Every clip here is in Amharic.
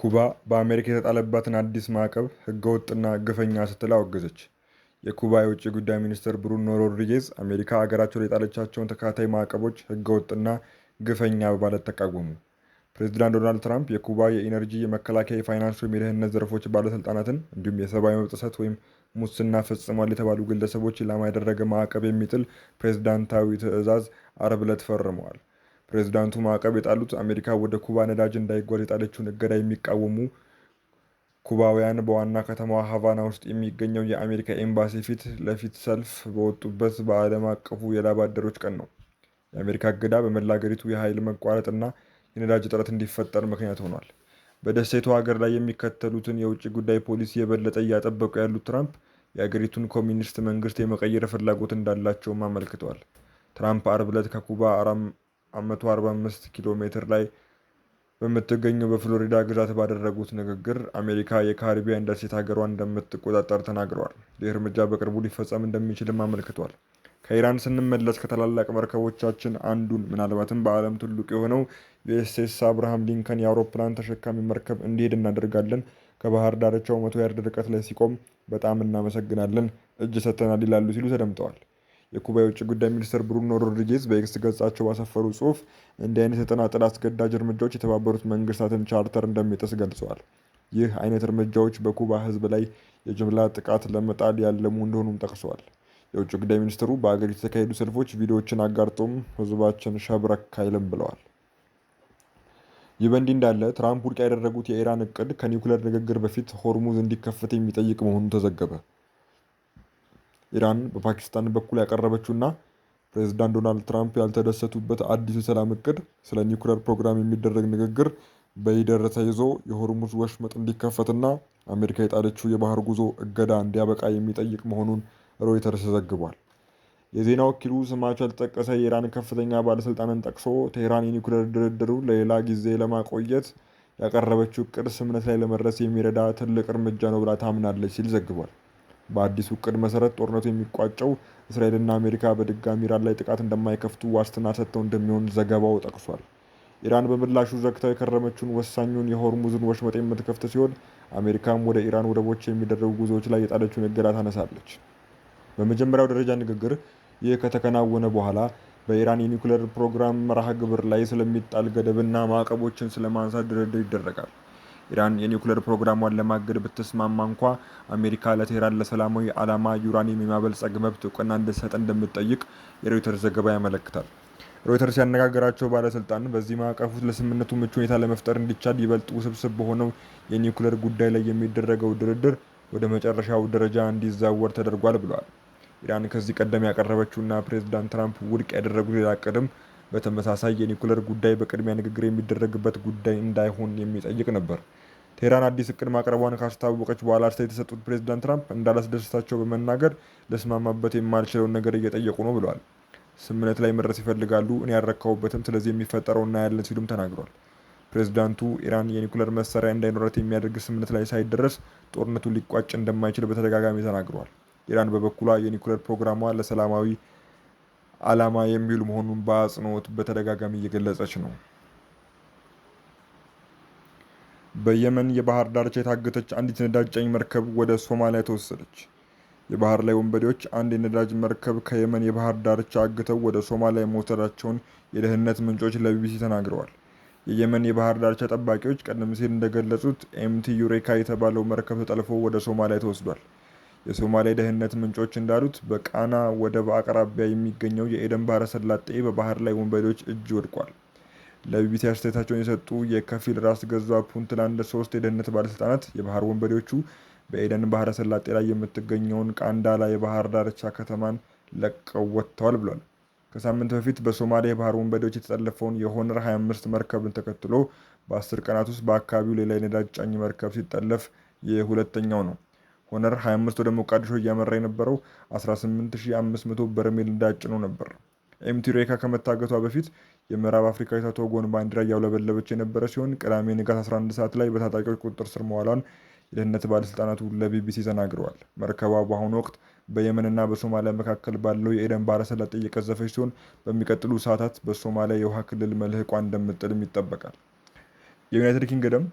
ኩባ በአሜሪካ የተጣለባትን አዲስ ማዕቀብ ህገወጥና ግፈኛ ስትል አወገዘች። የኩባ የውጭ ጉዳይ ሚኒስትር ብሩኖ ሮድሪጌዝ አሜሪካ አገራቸው ላይ የጣለቻቸውን ተከታታይ ማዕቀቦች ህገወጥና ግፈኛ በማለት ተቃወሙ። ፕሬዚዳንት ዶናልድ ትራምፕ የኩባ የኢነርጂ፣ የመከላከያ፣ የፋይናንስ ወይም የደህንነት ዘርፎች ባለስልጣናትን እንዲሁም የሰብአዊ መብት ጥሰት ወይም ሙስና ፈጽሟል የተባሉ ግለሰቦች ኢላማ ያደረገ ማዕቀብ የሚጥል ፕሬዝዳንታዊ ትዕዛዝ አርብ ዕለት ፈርመዋል። ፕሬዝዳንቱ ማዕቀብ የጣሉት አሜሪካ ወደ ኩባ ነዳጅ እንዳይጓዝ የጣለችውን እገዳ የሚቃወሙ ኩባውያን በዋና ከተማዋ ሃቫና ውስጥ የሚገኘው የአሜሪካ ኤምባሲ ፊት ለፊት ሰልፍ በወጡበት በዓለም አቀፉ የላብ አደሮች ቀን ነው። የአሜሪካ እገዳ በመላ አገሪቱ የኃይል መቋረጥ እና የነዳጅ እጥረት እንዲፈጠር ምክንያት ሆኗል። በደሴቱ ሀገር ላይ የሚከተሉትን የውጭ ጉዳይ ፖሊሲ የበለጠ እያጠበቁ ያሉት ትራምፕ የአገሪቱን ኮሚኒስት መንግስት የመቀየር ፍላጎት እንዳላቸውም አመልክተዋል። ትራምፕ አርብ ዕለት ከኩባ 145 ኪሎ ሜትር ላይ በምትገኘው በፍሎሪዳ ግዛት ባደረጉት ንግግር አሜሪካ የካሪቢያን ደሴት ሀገሯን እንደምትቆጣጠር ተናግረዋል። ይህ እርምጃ በቅርቡ ሊፈጸም እንደሚችልም አመልክተዋል። ከኢራን ስንመለስ ከታላላቅ መርከቦቻችን አንዱን ምናልባትም በዓለም ትልቁ የሆነው ዩኤስኤስ አብርሃም ሊንከን የአውሮፕላን ተሸካሚ መርከብ እንዲሄድ እናደርጋለን። ከባህር ዳርቻው 100 ያርድ ርቀት ላይ ሲቆም በጣም እናመሰግናለን፣ እጅ ሰጥተናል ይላሉ ሲሉ ተደምጠዋል። የኩባ የውጭ ጉዳይ ሚኒስትር ብሩኖ ሮድሪጌዝ በኤክስ ገጻቸው ባሰፈሩ ጽሑፍ እንዲህ አይነት የተናጠል አስገዳጅ እርምጃዎች የተባበሩት መንግስታትን ቻርተር እንደሚጥስ ገልጸዋል። ይህ አይነት እርምጃዎች በኩባ ሕዝብ ላይ የጅምላ ጥቃት ለመጣል ያለሙ እንደሆኑም ጠቅሰዋል። የውጭ ጉዳይ ሚኒስትሩ በአገሪቱ የተካሄዱ ሰልፎች ቪዲዮዎችን አጋርጦም ሕዝባችን ሸብረክ አይልም ብለዋል። ይህ በእንዲህ እንዳለ ትራምፕ ውድቅ ያደረጉት የኢራን እቅድ ከኒውክሌር ንግግር በፊት ሆርሙዝ እንዲከፈት የሚጠይቅ መሆኑ ተዘገበ። ኢራን በፓኪስታን በኩል ያቀረበችውና ፕሬዝዳንት ዶናልድ ትራምፕ ያልተደሰቱበት አዲሱ የሰላም እቅድ ስለ ኒውክሌር ፕሮግራም የሚደረግ ንግግር በሂደር ተይዞ የሆርሙዝ ወሽመጥ እንዲከፈትና አሜሪካ የጣለችው የባህር ጉዞ እገዳ እንዲያበቃ የሚጠይቅ መሆኑን ሮይተርስ ዘግቧል። የዜና ወኪሉ ስማቸው ያልተጠቀሰ የኢራን ከፍተኛ ባለስልጣንን ጠቅሶ ቴህራን የኒውክሌር ድርድሩ ለሌላ ጊዜ ለማቆየት ያቀረበችው እቅድ ስምምነት ላይ ለመድረስ የሚረዳ ትልቅ እርምጃ ነው ብላ ታምናለች ሲል ዘግቧል። በአዲሱ እቅድ መሰረት ጦርነቱ የሚቋጨው እስራኤልና አሜሪካ በድጋሚ ኢራን ላይ ጥቃት እንደማይከፍቱ ዋስትና ሰጥተው እንደሚሆን ዘገባው ጠቅሷል። ኢራን በምላሹ ዘግታው የከረመችውን ወሳኙን የሆርሙዝን ወሽመጥ የምትከፍት ሲሆን አሜሪካም ወደ ኢራን ወደቦች የሚደረጉ ጉዞዎች ላይ የጣለችውን እገዳ ታነሳለች። በመጀመሪያው ደረጃ ንግግር ይህ ከተከናወነ በኋላ በኢራን የኒውክሌር ፕሮግራም መርሃ ግብር ላይ ስለሚጣል ገደብና ማዕቀቦችን ስለማንሳት ድርድር ይደረጋል። ኢራን የኒውክሌር ፕሮግራሟን ለማገድ ብትስማማ እንኳ አሜሪካ ለቴህራን ለሰላማዊ ዓላማ ዩራኒየም የማበልጸግ መብት እውቅና እንድትሰጥ እንደምትጠይቅ የሮይተርስ ዘገባ ያመለክታል። ሮይተርስ ያነጋገራቸው ባለስልጣን በዚህ ማዕቀፍ ውስጥ ለስምምነቱ ምቹ ሁኔታ ለመፍጠር እንዲቻል ይበልጥ ውስብስብ በሆነው የኒውክሌር ጉዳይ ላይ የሚደረገው ድርድር ወደ መጨረሻው ደረጃ እንዲዛወር ተደርጓል ብለዋል። ኢራን ከዚህ ቀደም ያቀረበችውና ፕሬዝዳንት ትራምፕ ውድቅ ያደረጉት ሌላ እቅድም በተመሳሳይ የኒውክሌር ጉዳይ በቅድሚያ ንግግር የሚደረግበት ጉዳይ እንዳይሆን የሚጠይቅ ነበር። ቴህራን አዲስ እቅድ ማቅረቧን ካስታወቀች በኋላ አስተያየት የሰጡት ፕሬዝዳንት ትራምፕ እንዳላስደሰታቸው በመናገር ልስማማበት የማልችለውን ነገር እየጠየቁ ነው ብለዋል። ስምምነት ላይ መድረስ ይፈልጋሉ፣ እኔ ያልረካሁበትም፣ ስለዚህ የሚፈጠረው እናያለን ሲሉም ተናግረዋል። ፕሬዝዳንቱ ኢራን የኒውክሌር መሳሪያ እንዳይኖራት የሚያደርግ ስምምነት ላይ ሳይደረስ ጦርነቱ ሊቋጭ እንደማይችል በተደጋጋሚ ተናግረዋል። ኢራን በበኩሏ የኒውክሌር ፕሮግራሟ ለሰላማዊ ዓላማ የሚውል መሆኑን በአጽንኦት በተደጋጋሚ እየገለጸች ነው። በየመን የባህር ዳርቻ የታገተች አንዲት ነዳጅ ጫኝ መርከብ ወደ ሶማሊያ ተወሰደች። የባህር ላይ ወንበዴዎች አንድ የነዳጅ መርከብ ከየመን የባህር ዳርቻ አግተው ወደ ሶማሊያ መውሰዳቸውን የደህንነት ምንጮች ለቢቢሲ ተናግረዋል። የየመን የባህር ዳርቻ ጠባቂዎች ቀደም ሲል እንደገለጹት ኤምቲ ዩሬካ የተባለው መርከብ ተጠልፎ ወደ ሶማሊያ ተወስዷል። የሶማሊያ ደህንነት ምንጮች እንዳሉት በቃና ወደብ አቅራቢያ የሚገኘው የኤደን ባህረ ሰላጤ በባህር ላይ ወንበዴዎች እጅ ወድቋል። ለቢቢሲ አስተያየታቸውን የሰጡ የከፊል ራስ ገዟ ፑንትላንድ 3 የደህንነት ባለስልጣናት የባህር ወንበዴዎቹ በኤደን ባህረ ሰላጤ ላይ የምትገኘውን ቃንዳላ የባህር ዳርቻ ከተማን ለቀው ወጥተዋል ብሏል። ከሳምንት በፊት በሶማሊያ የባህር ወንበዴዎች የተጠለፈውን የሆነር 25 መርከብን ተከትሎ በ10 ቀናት ውስጥ በአካባቢው ሌላ የነዳጅ ጫኝ መርከብ ሲጠለፍ የሁለተኛው ነው። ሆነር 25 ወደ ሞቃዲሾ እያመራ የነበረው 18500 በርሜል ነዳጅ ጭኖ ነበር። ኤምቲ ዩሬካ ከመታገቷ በፊት የምዕራብ አፍሪካዊቷ ቶጎን ባንዲራ እያውለበለበች የነበረ ሲሆን ቅዳሜ ንጋት 11 ሰዓት ላይ በታጣቂዎች ቁጥጥር ስር መዋሏን የደህንነት ባለስልጣናቱ ለቢቢሲ ተናግረዋል። መርከቧ በአሁኑ ወቅት በየመንና በሶማሊያ መካከል ባለው የኤደን ባህረ ሰላጤ እየቀዘፈች ሲሆን በሚቀጥሉ ሰዓታት በሶማሊያ የውሃ ክልል መልህቋን እንደምትጥልም ይጠበቃል። የዩናይትድ ኪንግደም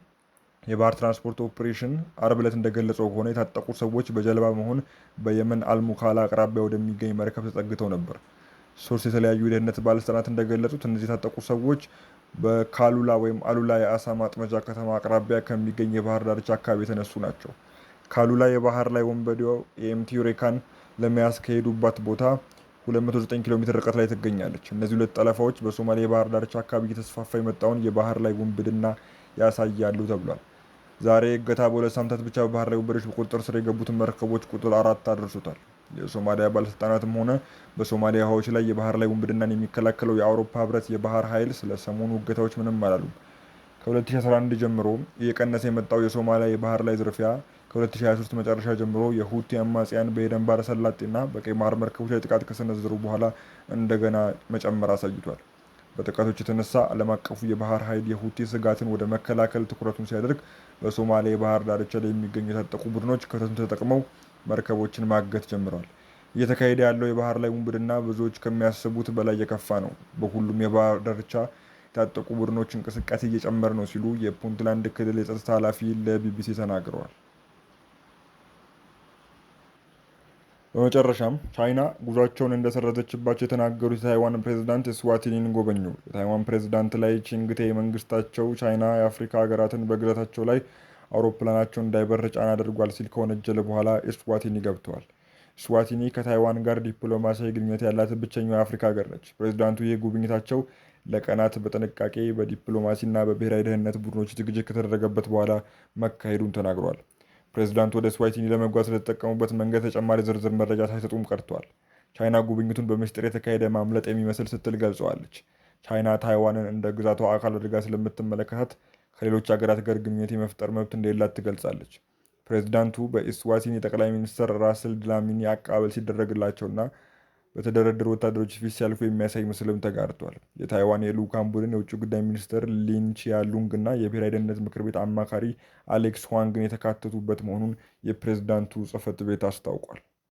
የባህር ትራንስፖርት ኦፕሬሽን አርብ ዕለት እንደገለጸው ከሆነ የታጠቁ ሰዎች በጀልባ መሆን በየመን አልሙካላ አቅራቢያ ወደሚገኝ መርከብ ተጠግተው ነበር። ሶስት የተለያዩ የደህንነት ባለስልጣናት እንደገለጹት እነዚህ የታጠቁ ሰዎች በካሉላ ወይም አሉላ የአሳ ማጥመጃ ከተማ አቅራቢያ ከሚገኝ የባህር ዳርቻ አካባቢ የተነሱ ናቸው። ካሉላ የባህር ላይ ወንበዴው ኤምቲ ዩሬካን ለመያዝ ከሄዱባት ቦታ 209 ኪሎ ሜትር ርቀት ላይ ትገኛለች። እነዚህ ሁለት ጠለፋዎች በሶማሌ የባህር ዳርቻ አካባቢ እየተስፋፋ የመጣውን የባህር ላይ ውንብድና ያሳያሉ ተብሏል። ዛሬ እገታ በሁለት ሳምንታት ብቻ በባህር ላይ ወንበዴዎች በቁጥጥር ስር የገቡትን መርከቦች ቁጥር 4 አድርሶታል። የሶማሊያ ባለስልጣናትም ሆነ በሶማሊያ ውሃዎች ላይ የባህር ላይ ውንብድናን የሚከላከለው የአውሮፓ ህብረት የባህር ኃይል ስለ ሰሞኑ እገታዎች ምንም አላሉም። ከ2011 ጀምሮ እየቀነሰ የመጣው የሶማሊያ የባህር ላይ ዝርፊያ ከ2023 መጨረሻ ጀምሮ የሁቲ አማጽያን በኤደን ባህረ ሰላጤና በቀይ ባህር መርከቦች ላይ ጥቃት ከሰነዘሩ በኋላ እንደገና መጨመር አሳይቷል። በጥቃቶች የተነሳ ዓለም አቀፉ የባህር ኃይል የሁቲ ስጋትን ወደ መከላከል ትኩረቱን ሲያደርግ፣ በሶማሊያ የባህር ዳርቻ ላይ የሚገኙ የታጠቁ ቡድኖች ክፍተቱን ተጠቅመው መርከቦችን ማገት ጀምረዋል። እየተካሄደ ያለው የባህር ላይ ውንብድና ብዙዎች ከሚያስቡት በላይ የከፋ ነው። በሁሉም የባህር ዳርቻ የታጠቁ ቡድኖች እንቅስቃሴ እየጨመረ ነው ሲሉ የፑንትላንድ ክልል የጸጥታ ኃላፊ ለቢቢሲ ተናግረዋል። በመጨረሻም ቻይና ጉዟቸውን እንደሰረዘችባቸው የተናገሩት የታይዋን ፕሬዝዳንት ስዋቲኒን ጎበኙ። የታይዋን ፕሬዝዳንት ላይ ቺንግቴ መንግስታቸው ቻይና የአፍሪካ ሀገራትን በግዛታቸው ላይ አውሮፕላናቸው እንዳይበር ጫና አድርጓል ሲል ከወነጀለ በኋላ እስዋቲኒ ገብተዋል። እስዋቲኒ ከታይዋን ጋር ዲፕሎማሲያዊ ግንኙነት ያላት ብቸኛው የአፍሪካ ሀገር ነች። ፕሬዝዳንቱ ይህ ጉብኝታቸው ለቀናት በጥንቃቄ በዲፕሎማሲና በብሔራዊ ደህንነት ቡድኖች ዝግጅት ከተደረገበት በኋላ መካሄዱን ተናግረዋል። ፕሬዝዳንቱ ወደ ስዋቲኒ ለመጓዝ ስለተጠቀሙበት መንገድ ተጨማሪ ዝርዝር መረጃ ሳይሰጡም ቀርተዋል። ቻይና ጉብኝቱን በምስጢር የተካሄደ ማምለጥ የሚመስል ስትል ገልጸዋለች። ቻይና ታይዋንን እንደ ግዛቷ አካል አድርጋ ስለምትመለከታት ከሌሎች ሀገራት ጋር ግንኙነት የመፍጠር መብት እንደሌላት ትገልጻለች። ፕሬዝዳንቱ በኢስዋቲኒ ጠቅላይ ሚኒስትር ራስል ድላሚኒ አቀባበል ሲደረግላቸውና በተደረደሩ ወታደሮች ፊት ሲያልፉ የሚያሳይ ምስልም ተጋርቷል። የታይዋን የልዑካን ቡድን የውጭ ጉዳይ ሚኒስትር ሊን ቺያሉንግ እና የብሔራዊ ደህንነት ምክር ቤት አማካሪ አሌክስ ዋንግን የተካተቱበት መሆኑን የፕሬዝዳንቱ ጽሕፈት ቤት አስታውቋል።